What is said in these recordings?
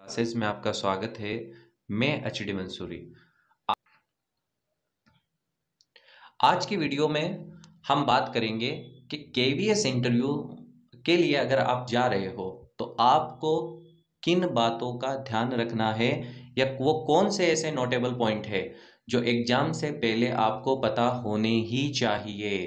Classes में आपका स्वागत है। मैं एचडी मंसूरी। आज की वीडियो में हम बात करेंगे कि केवीएस इंटरव्यू के लिए अगर आप जा रहे हो तो आपको किन बातों का ध्यान रखना है या वो कौन से ऐसे नोटेबल पॉइंट है जो एग्जाम से पहले आपको पता होने ही चाहिए।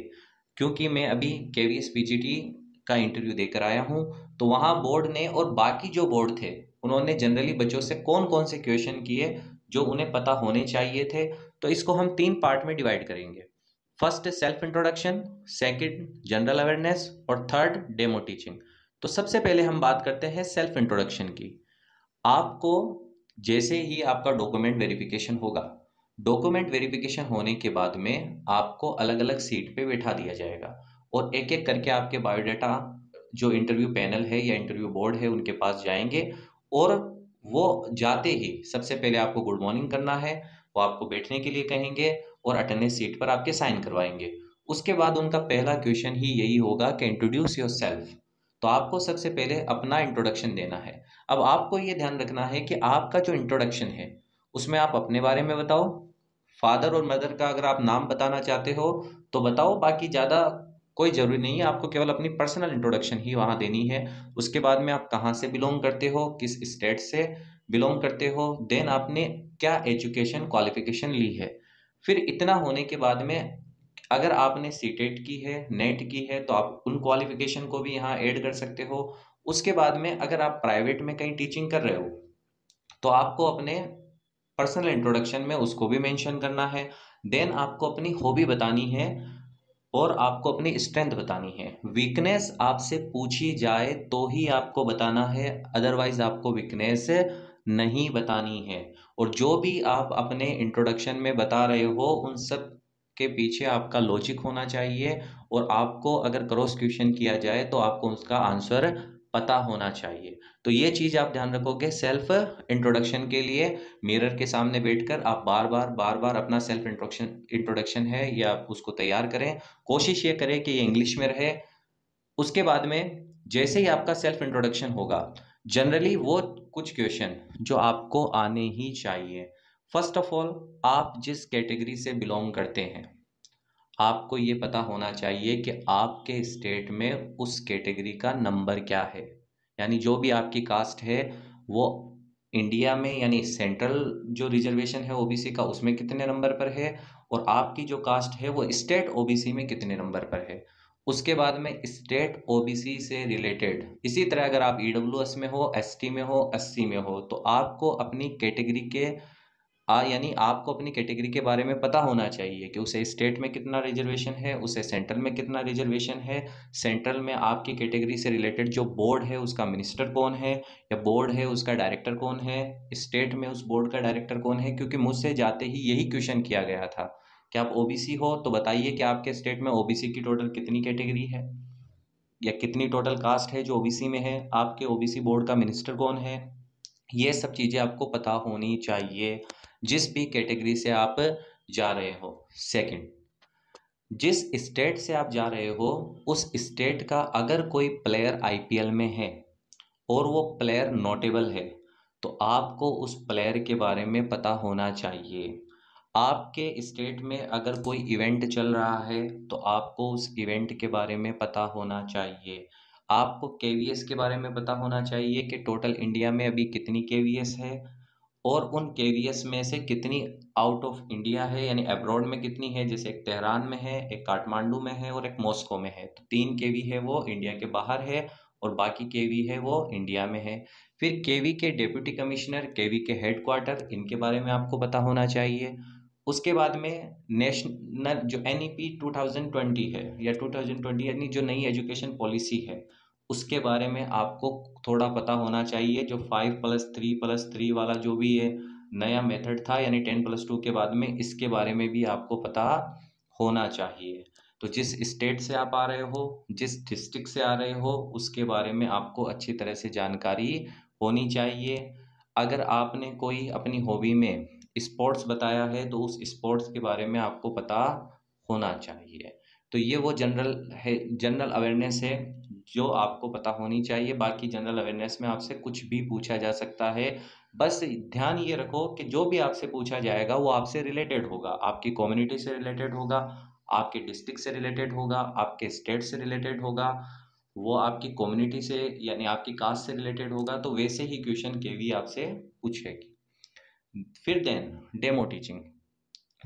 क्योंकि मैं अभी केवीएस पीजीटी का इंटरव्यू देकर आया हूं, तो वहां बोर्ड ने और बाकी जो बोर्ड थे उन्होंने जनरली बच्चों से कौन कौन से क्वेश्चन किए जो उन्हें पता होने चाहिए थे। तो इसको हम 3 पार्ट में डिवाइड करेंगे। First self introduction, second general awareness और थर्ड डेमो टीचिंग। तो सबसे पहले हम बात करते हैं सेल्फ इंट्रोडक्शन की। आपको जैसे ही आपका डॉक्यूमेंट वेरिफिकेशन होगा, डॉक्यूमेंट वेरिफिकेशन होने के बाद में आपको अलग अलग सीट पे बैठा दिया जाएगा और एक एक करके आपके बायोडाटा जो इंटरव्यू पैनल है या इंटरव्यू बोर्ड है उनके पास जाएंगे और वो जाते ही सबसे पहले आपको गुड मॉर्निंग करना है, वो आपको बैठने के लिए कहेंगे और अटेंडेंस सीट पर आपके साइन करवाएंगे। उसके बाद उनका पहला क्वेश्चन ही यही होगा कि इंट्रोड्यूस योर सेल्फ। तो आपको सबसे पहले अपना इंट्रोडक्शन देना है। अब आपको ये ध्यान रखना है कि आपका जो इंट्रोडक्शन है उसमें आप अपने बारे में बताओ। फादर और मदर का अगर आप नाम बताना चाहते हो तो बताओ, बाकी ज़्यादा कोई ज़रूरी नहीं है, आपको केवल अपनी पर्सनल इंट्रोडक्शन ही वहाँ देनी है। उसके बाद में आप कहाँ से बिलोंग करते हो, किस स्टेट से बिलोंग करते हो, देन आपने क्या एजुकेशन क्वालिफिकेशन ली है। फिर इतना होने के बाद में अगर आपने सीटेट की है, नेट की है, तो आप उन क्वालिफिकेशन को भी यहाँ ऐड कर सकते हो। उसके बाद में अगर आप प्राइवेट में कहीं टीचिंग कर रहे हो तो आपको अपने पर्सनल इंट्रोडक्शन में उसको भी मेंशन करना है। देन आपको अपनी हॉबी बतानी है और आपको अपनी स्ट्रेंथ बतानी है। वीकनेस आपसे पूछी जाए तो ही आपको बताना है, अदरवाइज आपको वीकनेस नहीं बतानी है। और जो भी आप अपने इंट्रोडक्शन में बता रहे हो उन सब के पीछे आपका लॉजिक होना चाहिए और आपको अगर क्रॉस क्वेश्चन किया जाए तो आपको उसका आंसर पता होना चाहिए। तो ये चीज़ आप ध्यान रखोगे सेल्फ इंट्रोडक्शन के लिए। मिरर के सामने बैठकर आप बार बार अपना सेल्फ इंट्रोडक्शन इंट्रोडक्शन है या उसको तैयार करें। कोशिश ये करें कि ये इंग्लिश में रहे। उसके बाद में जैसे ही आपका सेल्फ इंट्रोडक्शन होगा, जनरली वो कुछ क्वेश्चन जो आपको आने ही चाहिए। फर्स्ट ऑफ ऑल, आप जिस कैटेगरी से बिलोंग करते हैं आपको ये पता होना चाहिए कि आपके स्टेट में उस कैटेगरी का नंबर क्या है। यानी जो भी आपकी कास्ट है वो इंडिया में यानी सेंट्रल जो रिजर्वेशन है ओबीसी का उसमें कितने नंबर पर है और आपकी जो कास्ट है वो स्टेट ओबीसी में कितने नंबर पर है। उसके बाद में स्टेट ओबीसी से रिलेटेड इसी तरह अगर आप ईडब्ल्यूएस में हो, एसटी में हो, एससी में हो तो आपको अपनी कैटेगरी के यानी आपको अपनी कैटेगरी के बारे में पता होना चाहिए कि उसे स्टेट में कितना रिजर्वेशन है, उसे सेंट्रल में कितना रिजर्वेशन है। सेंट्रल में आपकी कैटेगरी से रिलेटेड जो बोर्ड है उसका मिनिस्टर कौन है या बोर्ड है उसका डायरेक्टर कौन है, स्टेट में उस बोर्ड का डायरेक्टर कौन है। क्योंकि मुझसे जाते ही यही क्वेश्चन किया गया था कि आप ओबीसी हो तो बताइए कि आपके स्टेट में ओबीसी की टोटल कितनी कैटेगरी है या कितनी टोटल कास्ट है जो ओबीसी में है, आपके ओबीसी बोर्ड का मिनिस्टर कौन है। ये सब चीज़ें आपको पता होनी चाहिए जिस भी कैटेगरी से आप जा रहे हो। सेकंड, जिस स्टेट से आप जा रहे हो उस स्टेट का अगर कोई प्लेयर आईपीएल में है और वो प्लेयर नोटेबल है तो आपको उस प्लेयर के बारे में पता होना चाहिए। आपके स्टेट में अगर कोई इवेंट चल रहा है तो आपको उस इवेंट के बारे में पता होना चाहिए। आपको केवीएस के बारे में पता होना चाहिए कि टोटल इंडिया में अभी कितनी केवीएस है और उन केवीएस में से कितनी आउट ऑफ इंडिया है यानी अब्रॉड में कितनी है। जैसे एक तेहरान में है, एक काठमांडू में है और एक मॉस्को में है, तो 3 केवी है वो इंडिया के बाहर है और बाकी केवी है वो इंडिया में है। फिर केवी के डिप्टी कमिश्नर, केवी के हेडक्वार्टर, इनके बारे में आपको पता होना चाहिए। उसके बाद में नेशनल जो एनईपी 2020 है या 2020 यानी जो नई एजुकेशन पॉलिसी है उसके बारे में आपको थोड़ा पता होना चाहिए। जो 5+3+3 वाला जो भी ये नया मेथड था यानी 10+2 के बाद में इसके बारे में भी आपको पता होना चाहिए। तो जिस स्टेट से आप आ रहे हो, जिस डिस्ट्रिक्ट से आ रहे हो उसके बारे में आपको अच्छी तरह से जानकारी होनी चाहिए। अगर आपने कोई अपनी हॉबी में स्पोर्ट्स बताया है तो उस स्पोर्ट्स के बारे में आपको पता होना चाहिए। तो ये वो जनरल है, जनरल अवेयरनेस है जो आपको पता होनी चाहिए। बाकी जनरल अवेयरनेस में आपसे कुछ भी पूछा जा सकता है। बस ध्यान ये रखो कि जो भी आपसे पूछा जाएगा वो आपसे रिलेटेड होगा, आपकी कम्युनिटी से रिलेटेड होगा, आपके डिस्ट्रिक्ट से रिलेटेड होगा, आपके स्टेट से रिलेटेड होगा, वो आपकी कम्युनिटी से यानी आपकी कास्ट से रिलेटेड होगा। तो वैसे ही क्वेश्चन केवी आपसे पूछेगी। फिर then demo teaching.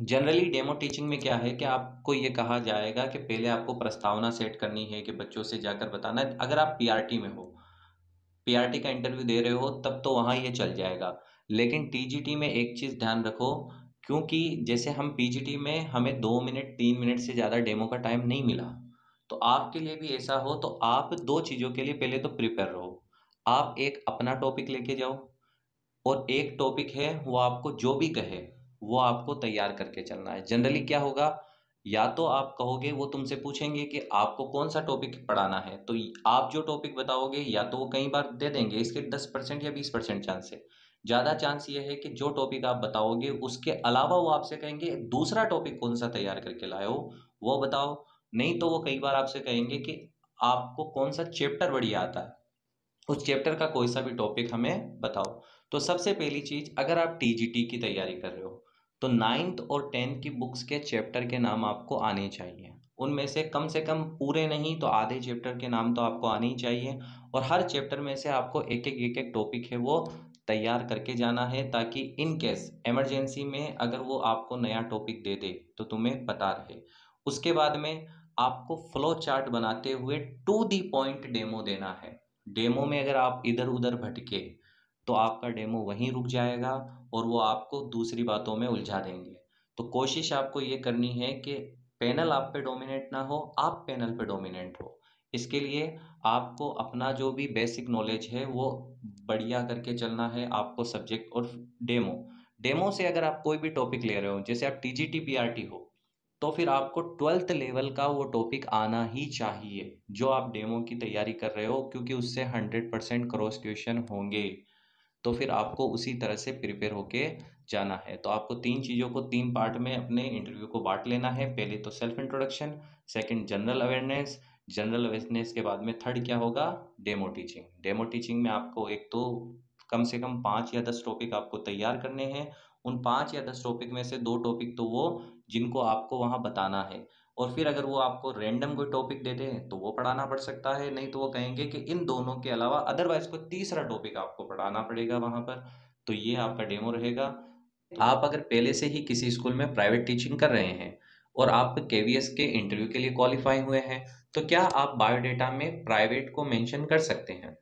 Generally demo teaching में क्या है कि आपको ये कहा जाएगा कि पहले आपको प्रस्तावना सेट करनी है कि बच्चों से जाकर बताना है। अगर आप पीआरटी में हो, पीआरटी का इंटरव्यू दे रहे हो, तब तो वहाँ ये चल जाएगा। लेकिन टीजीटी में एक चीज़ ध्यान रखो, क्योंकि जैसे हम पीजीटी में हमें 2 मिनट 3 मिनट से ज़्यादा डेमो का टाइम नहीं मिला, तो आपके लिए भी ऐसा हो तो आप दो चीज़ों के लिए पहले तो प्रिपेयर रहो। आप एक अपना टॉपिक लेके जाओ, और एक टॉपिक है वो आपको जो भी कहे वो आपको तैयार करके चलना है। जनरली क्या होगा, या तो आप कहोगे, वो तुमसे पूछेंगे कि आपको कौन सा टॉपिक पढ़ाना है, तो आप जो टॉपिक बताओगे या तो वो कई बार दे देंगे, इसके 10% या 20% चांस है। ज़्यादा चांस ये है कि जो टॉपिक आप बताओगे उसके अलावा वो आपसे कहेंगे दूसरा टॉपिक कौन सा तैयार करके लाए हो वो बताओ। नहीं तो वो कई बार आपसे कहेंगे कि आपको कौन सा चैप्टर बढ़िया आता है, उस चैप्टर का कोई सा भी टॉपिक हमें बताओ। तो सबसे पहली चीज, अगर आप टीजीटी की तैयारी कर रहे हो तो 9th और 10th की बुक्स के चैप्टर के नाम आपको आने चाहिए। उनमें से कम पूरे नहीं तो आधे चैप्टर के नाम तो आपको आने ही चाहिए। और हर चैप्टर में से आपको एक एक टॉपिक है वो तैयार करके जाना है, ताकि इन केस इमरजेंसी में अगर वो आपको नया टॉपिक दे दे तो तुम्हें पता रहे। उसके बाद में आपको फ्लो चार्ट बनाते हुए टू दी पॉइंट डेमो देना है। डेमो में अगर आप इधर उधर भटके तो आपका डेमो वहीं रुक जाएगा और वो आपको दूसरी बातों में उलझा देंगे। तो कोशिश आपको ये करनी है कि पैनल आप पे डोमिनेट ना हो, आप पैनल पे डोमिनेंट हो। इसके लिए आपको अपना जो भी बेसिक नॉलेज है वो बढ़िया करके चलना है। आपको सब्जेक्ट और डेमो डेमो से अगर आप कोई भी टॉपिक ले रहे हो, जैसे आप टीजीटी पीआरटी हो, तो फिर आपको 12th लेवल का वो टॉपिक आना ही चाहिए जो आप डेमो की तैयारी कर रहे हो, क्योंकि उससे 100% क्रॉस क्वेश्चन होंगे। तो फिर आपको उसी तरह से प्रिपेयर होके जाना है। तो आपको तीन चीज़ों को तीन पार्ट में अपने इंटरव्यू को बांट लेना है। पहले तो self introduction, second general awareness, general awareness के बाद में थर्ड क्या होगा, डेमो टीचिंग। डेमो टीचिंग में आपको एक तो कम से कम 5 या 10 टॉपिक आपको तैयार करने हैं। उन 5 या 10 टॉपिक में से 2 टॉपिक तो वो जिनको आपको वहाँ बताना है। और फिर अगर वो आपको रैंडम कोई टॉपिक दे दें तो वो पढ़ाना पड़ सकता है, नहीं तो वो कहेंगे कि इन दोनों के अलावा अदरवाइज कोई तीसरा टॉपिक आपको पढ़ाना पड़ेगा वहाँ पर। तो ये आपका डेमो रहेगा। आप अगर पहले से ही किसी स्कूल में प्राइवेट टीचिंग कर रहे हैं और आप केवीएस के इंटरव्यू के लिए क्वालिफाई हुए हैं, तो क्या आप बायोडेटा में प्राइवेट को मेंशन कर सकते हैं?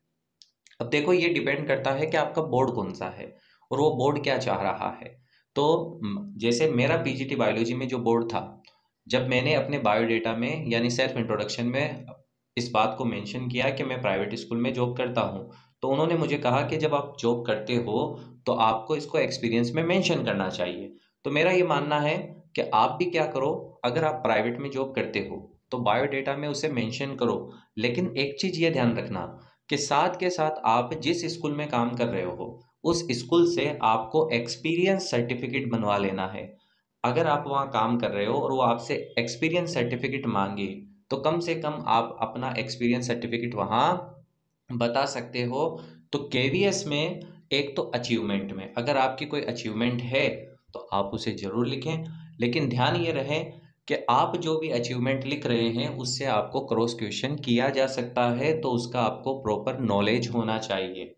अब देखो, ये डिपेंड करता है कि आपका बोर्ड कौन सा है और वो बोर्ड क्या चाह रहा है। तो जैसे मेरा पीजीटी बायोलॉजी में जो बोर्ड था, जब मैंने अपने बायोडेटा में यानी सेल्फ इंट्रोडक्शन में इस बात को मेंशन किया कि मैं प्राइवेट स्कूल में जॉब करता हूँ, तो उन्होंने मुझे कहा कि जब आप जॉब करते हो तो आपको इसको एक्सपीरियंस में मेंशन करना चाहिए। तो मेरा ये मानना है कि आप भी क्या करो, अगर आप प्राइवेट में जॉब करते हो तो बायोडेटा में उसे मेंशन करो। लेकिन एक चीज़ ये ध्यान रखना कि साथ के साथ आप जिस स्कूल में काम कर रहे हो उस स्कूल से आपको एक्सपीरियंस सर्टिफिकेट बनवा लेना है। अगर आप वहाँ काम कर रहे हो और वो आपसे एक्सपीरियंस सर्टिफिकेट मांगे, तो कम से कम आप अपना एक्सपीरियंस सर्टिफिकेट वहाँ बता सकते हो। तो केवीएस में एक तो अचीवमेंट में अगर आपकी कोई अचीवमेंट है तो आप उसे ज़रूर लिखें, लेकिन ध्यान ये रहे कि आप जो भी अचीवमेंट लिख रहे हैं उससे आपको क्रॉस क्वेश्चन किया जा सकता है, तो उसका आपको प्रॉपर नॉलेज होना चाहिए।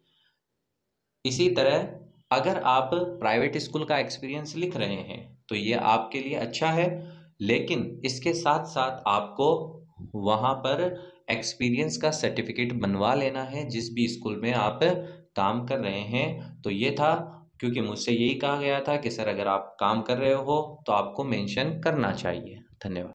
इसी तरह अगर आप प्राइवेट स्कूल का एक्सपीरियंस लिख रहे हैं तो ये आपके लिए अच्छा है, लेकिन इसके साथ साथ आपको वहाँ पर एक्सपीरियंस का सर्टिफिकेट बनवा लेना है जिस भी स्कूल में आप काम कर रहे हैं। तो ये था, क्योंकि मुझसे यही कहा गया था कि सर अगर आप काम कर रहे हो तो आपको मेंशन करना चाहिए। धन्यवाद।